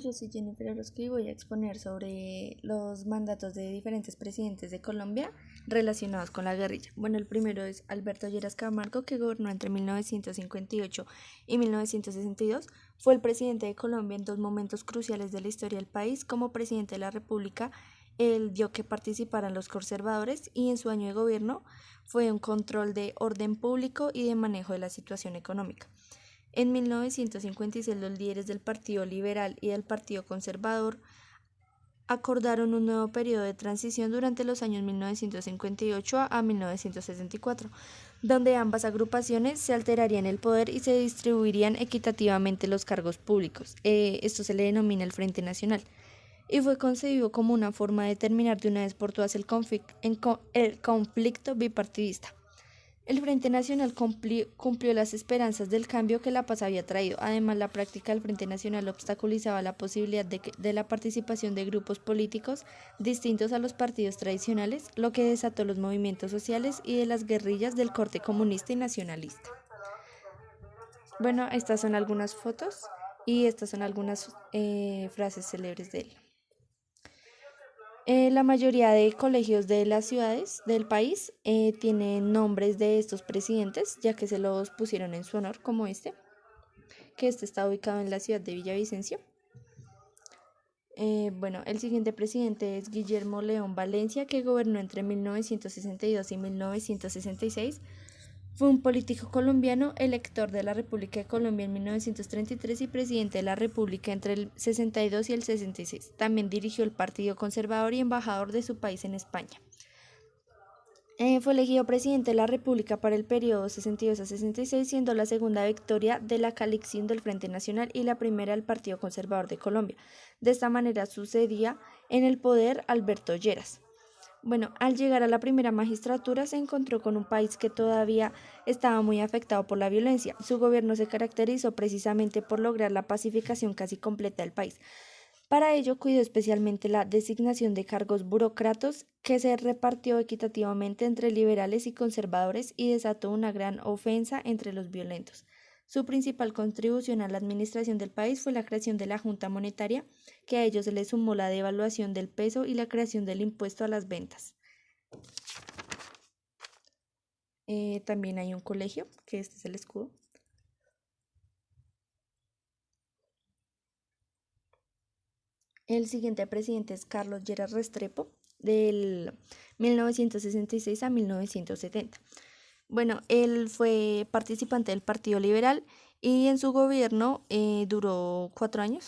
Yo soy Jennifer Orozco y voy a exponer sobre los mandatos de diferentes presidentes de Colombia relacionados con la guerrilla. Bueno, el primero es Alberto Lleras Camargo, que gobernó entre 1958 y 1962. Fue el presidente de Colombia en dos momentos cruciales de la historia del país. Como presidente de la República, él dio que participaran los conservadores y en su año de gobierno fue un control de orden público y de manejo de la situación económica. En 1956 los líderes del Partido Liberal y del Partido Conservador acordaron un nuevo periodo de transición durante los años 1958 a 1964, donde ambas agrupaciones se alterarían el poder y se distribuirían equitativamente los cargos públicos. Esto se le denomina el Frente Nacional y fue concebido como una forma de terminar de una vez por todas el conflicto bipartidista. El Frente Nacional cumplió las esperanzas del cambio que la paz había traído. Además, la práctica del Frente Nacional obstaculizaba la posibilidad de la participación de grupos políticos distintos a los partidos tradicionales, lo que desató los movimientos sociales y de las guerrillas del corte comunista y nacionalista. Bueno, estas son algunas fotos y estas son algunas frases célebres de él. La mayoría de colegios de las ciudades del país tienen nombres de estos presidentes, ya que se los pusieron en su honor, como que está ubicado en la ciudad de Villavicencio. Bueno, el siguiente presidente es Guillermo León Valencia, que gobernó entre 1962 y 1966. Fue un político colombiano, elector de la República de Colombia en 1933 y presidente de la República entre el 62 y el 66. También dirigió el Partido Conservador y embajador de su país en España. Fue elegido presidente de la República para el periodo 62 a 66, siendo la segunda victoria de la coalición del Frente Nacional y la primera del Partido Conservador de Colombia. De esta manera sucedía en el poder Alberto Lleras. Bueno, al llegar a la primera magistratura se encontró con un país que todavía estaba muy afectado por la violencia. Su gobierno se caracterizó precisamente por lograr la pacificación casi completa del país. Para ello cuidó especialmente la designación de cargos burócratas que se repartió equitativamente entre liberales y conservadores y desató una gran ofensa entre los violentos. Su principal contribución a la administración del país fue la creación de la Junta Monetaria, que a ello se le sumó la devaluación del peso y la creación del impuesto a las ventas. También hay un colegio, que este es el escudo. El siguiente presidente es Carlos Lleras Restrepo, del 1966 a 1970. Bueno, él fue participante del Partido Liberal y en su gobierno duró 4 años.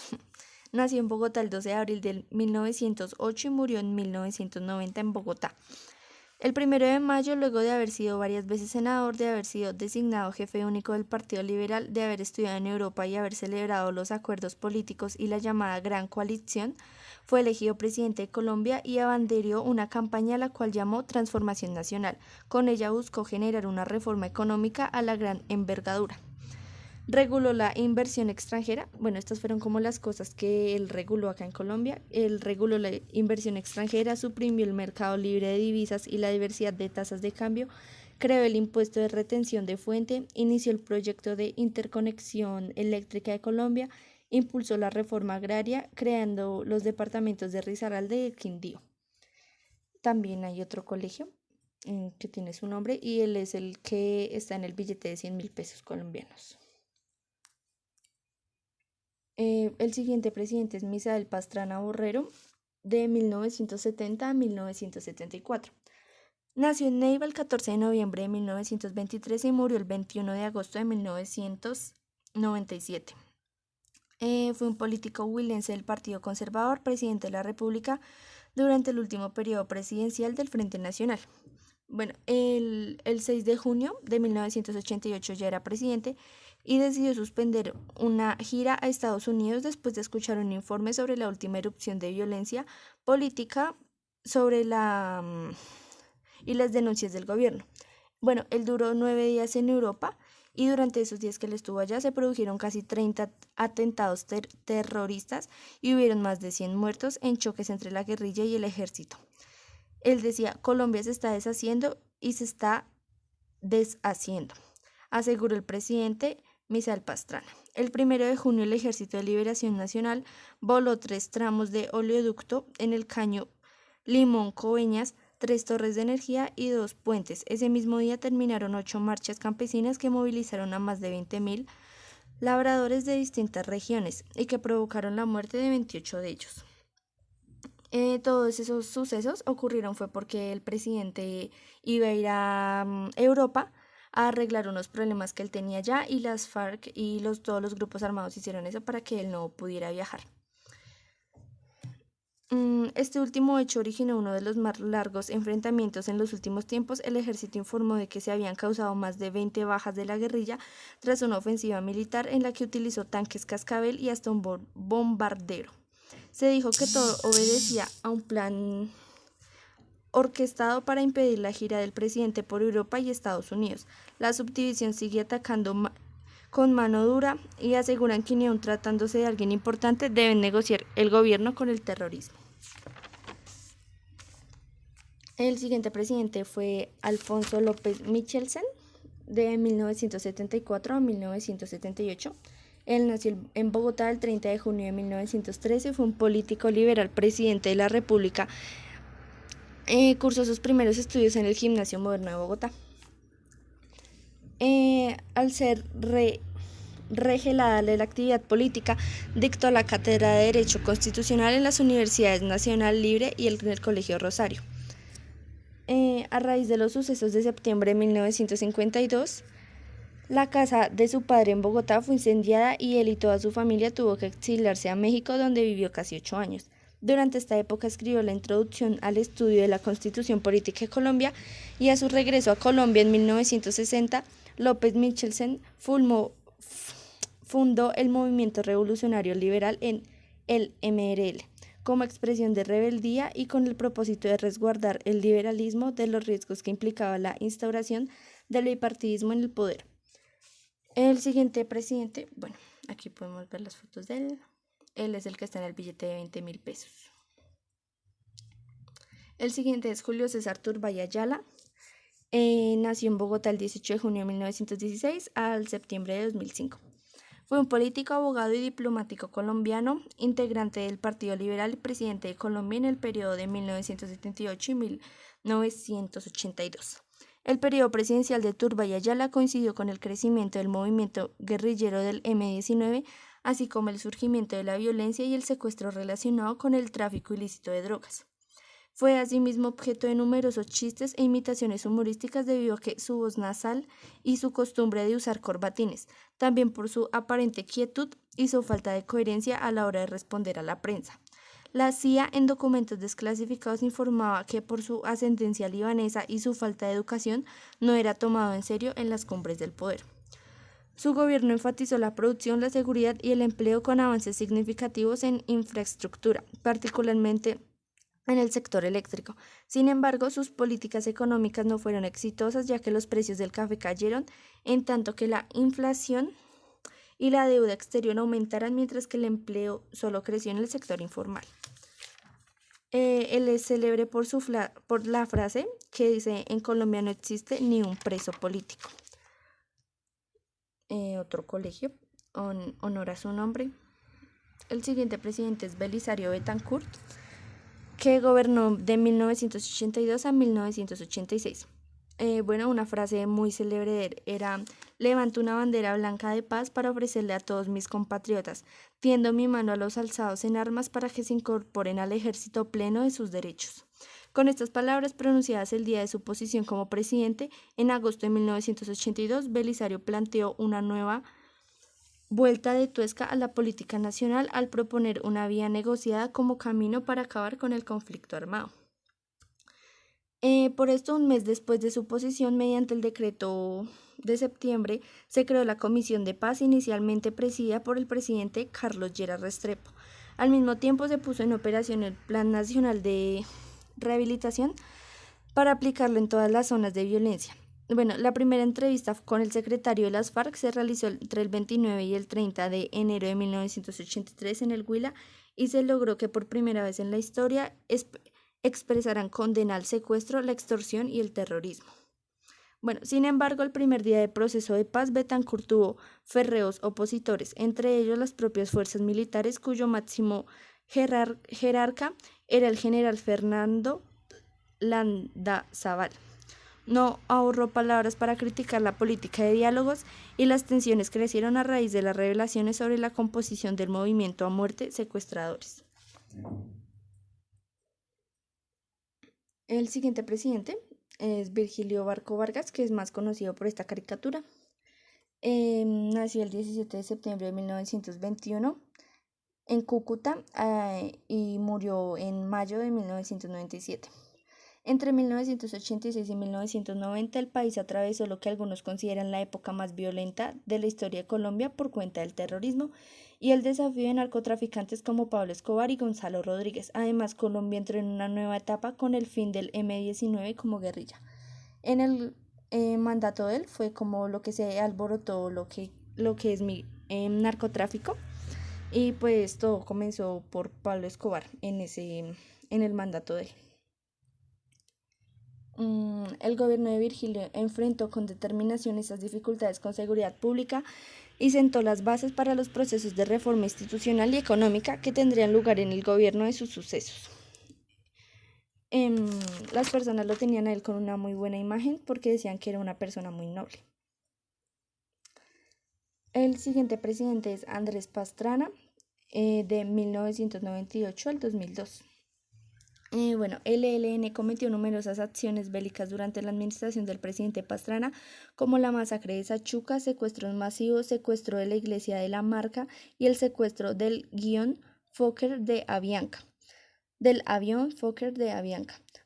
Nació en Bogotá el 12 de abril de 1908 y murió en 1990 en Bogotá. El 1 de mayo, luego de haber sido varias veces senador, de haber sido designado jefe único del Partido Liberal, de haber estudiado en Europa y haber celebrado los acuerdos políticos y la llamada Gran Coalición, fue elegido presidente de Colombia y abanderó una campaña a la cual llamó Transformación Nacional. Con ella buscó generar una reforma económica a la gran envergadura. Reguló la inversión extranjera. Bueno, estas fueron como las cosas que él reguló acá en Colombia. Él reguló la inversión extranjera, suprimió el mercado libre de divisas y la diversidad de tasas de cambio, creó el impuesto de retención de fuente, inició el proyecto de interconexión eléctrica de Colombia, impulsó la reforma agraria, creando los departamentos de Risaralda y Quindío. También hay otro colegio que tiene su nombre y él es el que está en el billete de 100.000 pesos colombianos. El siguiente presidente es Misael Pastrana Borrero, de 1970 a 1974. Nació en Neiva el 14 de noviembre de 1923 y murió el 21 de agosto de 1997. Fue un político huilense del Partido Conservador, presidente de la República durante el último periodo presidencial del Frente Nacional. Bueno, el 6 de junio de 1988 ya era presidente y decidió suspender una gira a Estados Unidos después de escuchar un informe sobre la última erupción de violencia política sobre y las denuncias del gobierno. Bueno, él duró 9 días en Europa y durante esos días que él estuvo allá se produjeron casi 30 atentados terroristas y hubieron más de 100 muertos en choques entre la guerrilla y el ejército. Él decía, Colombia se está deshaciendo y se está deshaciendo, aseguró el presidente Misael Pastrana. El 1 de junio el Ejército de Liberación Nacional voló 3 tramos de oleoducto en el caño Limón-Coveñas, 3 torres de energía y 2 puentes. Ese mismo día terminaron 8 marchas campesinas que movilizaron a más de 20.000 labradores de distintas regiones y que provocaron la muerte de 28 de ellos. Todos esos sucesos ocurrieron fue porque el presidente iba a ir a Europa a arreglar unos problemas que él tenía allá y las FARC y todos los grupos armados hicieron eso para que él no pudiera viajar. Este último hecho originó uno de los más largos enfrentamientos en los últimos tiempos. El ejército informó de que se habían causado más de 20 bajas de la guerrilla tras una ofensiva militar en la que utilizó tanques cascabel y hasta un bombardero. Se dijo que todo obedecía a un plan orquestado para impedir la gira del presidente por Europa y Estados Unidos. La subdivisión sigue atacando con mano dura y aseguran que ni aun tratándose de alguien importante deben negociar el gobierno con el terrorismo. El siguiente presidente fue Alfonso López Michelsen, de 1974 a 1978. Él nació en Bogotá el 30 de junio de 1913, fue un político liberal, presidente de la República. Cursó sus primeros estudios en el Gimnasio Moderno de Bogotá. Al ser regelada de la actividad política, dictó la cátedra de Derecho Constitucional en las Universidades Nacional Libre y en el Colegio Rosario. A raíz de los sucesos de septiembre de 1952, la casa de su padre en Bogotá fue incendiada y él y toda su familia tuvo que exiliarse a México, donde vivió casi 8 años. Durante esta época escribió la introducción al estudio de la Constitución Política de Colombia y a su regreso a Colombia en 1960, López Michelsen fundó el Movimiento Revolucionario Liberal en el MRL como expresión de rebeldía y con el propósito de resguardar el liberalismo de los riesgos que implicaba la instauración del bipartidismo en el poder. El siguiente presidente, bueno, aquí podemos ver las fotos de él. Él es el que está en el billete de 20.000 pesos. El siguiente es Julio César Turbay Ayala. Nació en Bogotá el 18 de junio de 1916 al septiembre de 2005. Fue un político, abogado y diplomático colombiano, integrante del Partido Liberal y presidente de Colombia en el periodo de 1978 y 1982. El periodo presidencial de Turbay Ayala coincidió con el crecimiento del movimiento guerrillero del M-19, así como el surgimiento de la violencia y el secuestro relacionado con el tráfico ilícito de drogas. Fue asimismo objeto de numerosos chistes e imitaciones humorísticas debido a que su voz nasal y su costumbre de usar corbatines, también por su aparente quietud y su falta de coherencia a la hora de responder a la prensa. La CIA en documentos desclasificados informaba que por su ascendencia libanesa y su falta de educación no era tomado en serio en las cumbres del poder. Su gobierno enfatizó la producción, la seguridad y el empleo con avances significativos en infraestructura, particularmente en el sector eléctrico. Sin embargo, sus políticas económicas no fueron exitosas, ya que los precios del café cayeron, en tanto que la inflación y la deuda exterior aumentaron, mientras que el empleo solo creció en el sector informal. Él es célebre por la frase que dice: en Colombia no existe ni un preso político. Otro colegio honora su nombre. El siguiente presidente es Belisario Betancourt, que gobernó de 1982 a 1986. Una frase muy célebre de él era: levanto una bandera blanca de paz para ofrecerle a todos mis compatriotas, tiendo mi mano a los alzados en armas para que se incorporen al ejército pleno de sus derechos. Con estas palabras pronunciadas el día de su posición como presidente, en agosto de 1982, Belisario planteó una nueva vuelta de tuerca a la política nacional al proponer una vía negociada como camino para acabar con el conflicto armado. Por esto, un mes después de su posición, mediante el decreto de septiembre, se creó la Comisión de Paz, inicialmente presidida por el presidente Carlos Lleras Restrepo. Al mismo tiempo, se puso en operación el Plan Nacional de Rehabilitación para aplicarlo en todas las zonas de violencia. La primera entrevista con el secretario de las FARC se realizó entre el 29 y el 30 de enero de 1983 en el Huila y se logró que por primera vez en la historia expresaran condena al secuestro, la extorsión y el terrorismo. Bueno, sin embargo, el primer día de proceso de paz, Betancur tuvo férreos opositores, entre ellos las propias fuerzas militares, cuyo máximo jerarca era el general Fernando Landazabal. No ahorró palabras para criticar la política de diálogos y las tensiones crecieron a raíz de las revelaciones sobre la composición del movimiento a muerte secuestradores. El siguiente presidente es Virgilio Barco Vargas, que es más conocido por esta caricatura. Nació el 17 de septiembre de 1921 en Cúcuta y murió en mayo de 1997. Entre 1986 y 1990 el país atravesó lo que algunos consideran la época más violenta de la historia de Colombia por cuenta del terrorismo y el desafío de narcotraficantes como Pablo Escobar y Gonzalo Rodríguez. Además, Colombia entró en una nueva etapa con el fin del M-19 como guerrilla. En el mandato de él fue como lo que se alborotó lo que es mi narcotráfico, y pues todo comenzó por Pablo Escobar en el mandato de él. El gobierno de Virgilio enfrentó con determinación esas dificultades con seguridad pública y sentó las bases para los procesos de reforma institucional y económica que tendrían lugar en el gobierno de sus sucesos. Las personas lo tenían a él con una muy buena imagen porque decían que era una persona muy noble. El siguiente presidente es Andrés Pastrana, de 1998 al 2002. El ELN cometió numerosas acciones bélicas durante la administración del presidente Pastrana, como la masacre de Sachuca, secuestros masivos, secuestro de la iglesia de La Marca y el secuestro del avión Fokker de Avianca,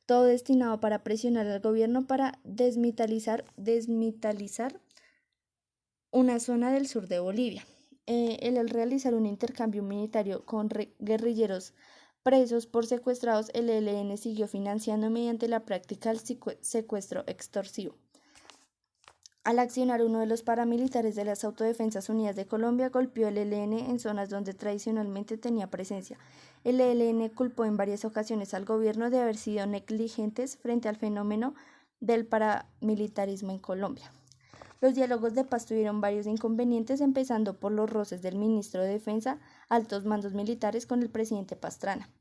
todo destinado para presionar al gobierno para desmilitarizar una zona del sur de Bolivia. El realizar un intercambio militar con guerrilleros presos por secuestrados, el ELN siguió financiando mediante la práctica del secuestro extorsivo. Al accionar uno de los paramilitares de las Autodefensas Unidas de Colombia, golpeó el ELN en zonas donde tradicionalmente tenía presencia. El ELN culpó en varias ocasiones al gobierno de haber sido negligentes frente al fenómeno del paramilitarismo en Colombia. Los diálogos de paz tuvieron varios inconvenientes, empezando por los roces del ministro de Defensa, altos mandos militares con el presidente Pastrana.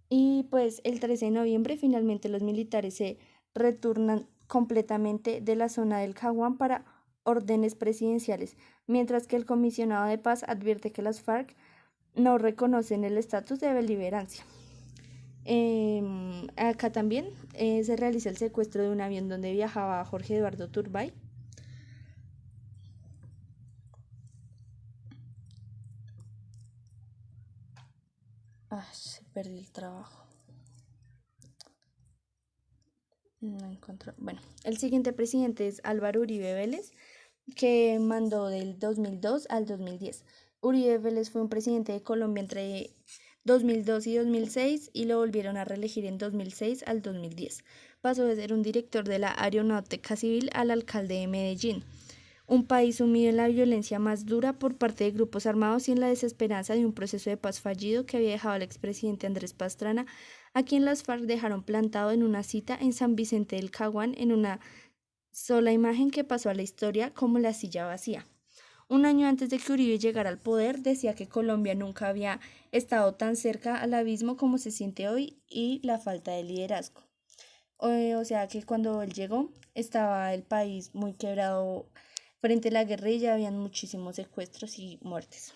Y pues el 13 de noviembre finalmente los militares se retornan completamente de la zona del Caguán para órdenes presidenciales, mientras que el comisionado de paz advierte que las FARC no reconocen el estatus de beliberancia. Acá también se realiza el secuestro de un avión donde viajaba Jorge Eduardo Turbay. Se perdió el trabajo. No encontró. Bueno, el siguiente presidente es Álvaro Uribe Vélez, que mandó del 2002 al 2010. Uribe Vélez fue un presidente de Colombia entre 2002 y 2006 y lo volvieron a reelegir en 2006 al 2010. Pasó de ser un director de la Aeronáutica Civil al alcalde de Medellín, un país sumido en la violencia más dura por parte de grupos armados y en la desesperanza de un proceso de paz fallido que había dejado al expresidente Andrés Pastrana, a quien las FARC dejaron plantado en una cita en San Vicente del Caguán, en una sola imagen que pasó a la historia como la silla vacía. Un año antes de que Uribe llegara al poder, decía que Colombia nunca había estado tan cerca al abismo como se siente hoy y la falta de liderazgo. O sea que cuando él llegó estaba el país muy quebrado frente a la guerrilla, habían muchísimos secuestros y muertes.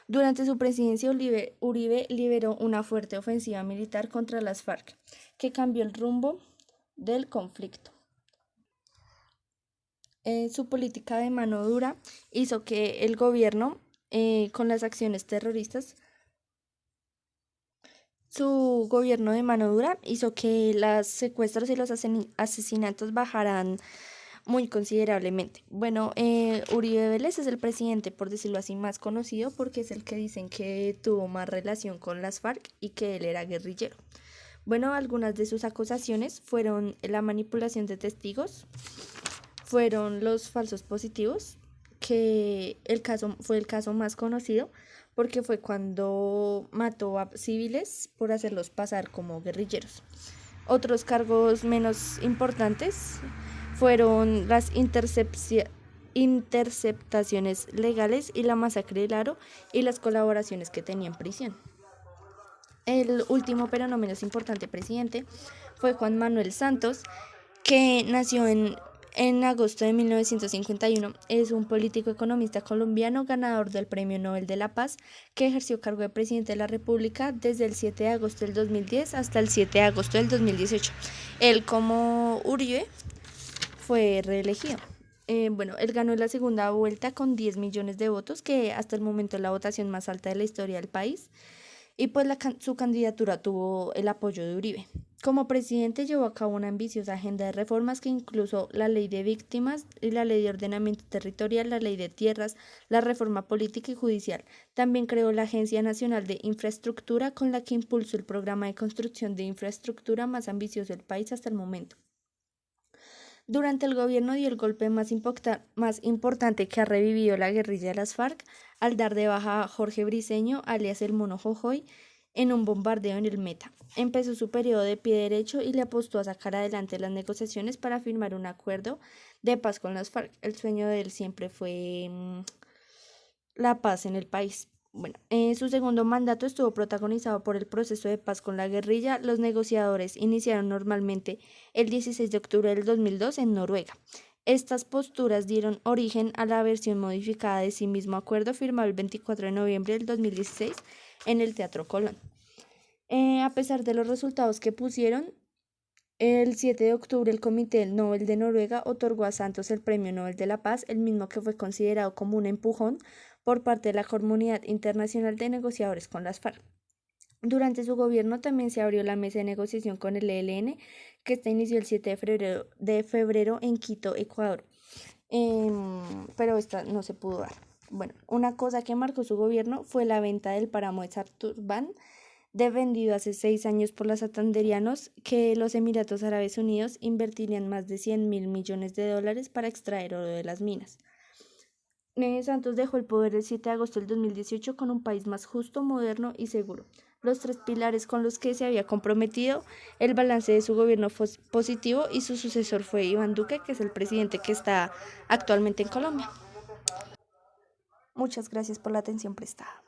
Durante su presidencia, Uribe lideró una fuerte ofensiva militar contra las FARC, que cambió el rumbo del conflicto. Su política de mano dura hizo que el gobierno, con las acciones terroristas, su gobierno de mano dura hizo que los secuestros y los asesinatos bajaran muy considerablemente. Bueno, Uribe Vélez es el presidente, por decirlo así, más conocido porque es el que dicen que tuvo más relación con las FARC y que él era guerrillero. Bueno, algunas de sus acusaciones fueron la manipulación de testigos, fueron los falsos positivos, que fue el caso más conocido porque fue cuando mató a civiles por hacerlos pasar como guerrilleros. Otros cargos menos importantes fueron las interceptaciones legales y la masacre del Aro y las colaboraciones que tenía en prisión. El último, pero no menos importante presidente fue Juan Manuel Santos, que nació en agosto de 1951. Es un político economista colombiano ganador del Premio Nobel de la Paz, que ejerció cargo de presidente de la República desde el 7 de agosto del 2010 hasta el 7 de agosto del 2018. Él, como Uribe, fue reelegido. Él ganó la segunda vuelta con 10 millones de votos, que hasta el momento es la votación más alta de la historia del país, y pues su candidatura tuvo el apoyo de Uribe. Como presidente llevó a cabo una ambiciosa agenda de reformas que incluso la ley de víctimas y la ley de ordenamiento territorial, la ley de tierras, la reforma política y judicial. También creó la Agencia Nacional de Infraestructura, con la que impulsó el programa de construcción de infraestructura más ambicioso del país hasta el momento. Durante el gobierno dio el golpe más importante que ha revivido la guerrilla de las FARC, al dar de baja a Jorge Briceño, alias el Mono Jojoy, en un bombardeo en el Meta. Empezó su periodo de pie derecho y le apostó a sacar adelante las negociaciones para firmar un acuerdo de paz con las FARC. El sueño de él siempre fue la paz en el país. Su segundo mandato estuvo protagonizado por el proceso de paz con la guerrilla. Los negociadores iniciaron normalmente el 16 de octubre del 2002 en Noruega. Estas posturas dieron origen a la versión modificada de sí mismo acuerdo firmado el 24 de noviembre del 2016 en el Teatro Colón. A pesar de los resultados que pusieron, el 7 de octubre el Comité Nobel de Noruega otorgó a Santos el Premio Nobel de la Paz, el mismo que fue considerado como un empujón por parte de la comunidad internacional de negociadores con las FARC. Durante su gobierno también se abrió la mesa de negociación con el ELN, que inició el 7 de febrero en Quito, Ecuador, pero esta no se pudo dar. Una cosa que marcó su gobierno fue la venta del páramo de Santurbán, vendido hace 6 años por los santanderianos, que los Emiratos Árabes Unidos invertirían más de 100.000 millones de dólares para extraer oro de las minas. Santos dejó el poder el 7 de agosto del 2018 con un país más justo, moderno y seguro. Los 3 pilares con los que se había comprometido, el balance de su gobierno fue positivo y su sucesor fue Iván Duque, que es el presidente que está actualmente en Colombia. Muchas gracias por la atención prestada.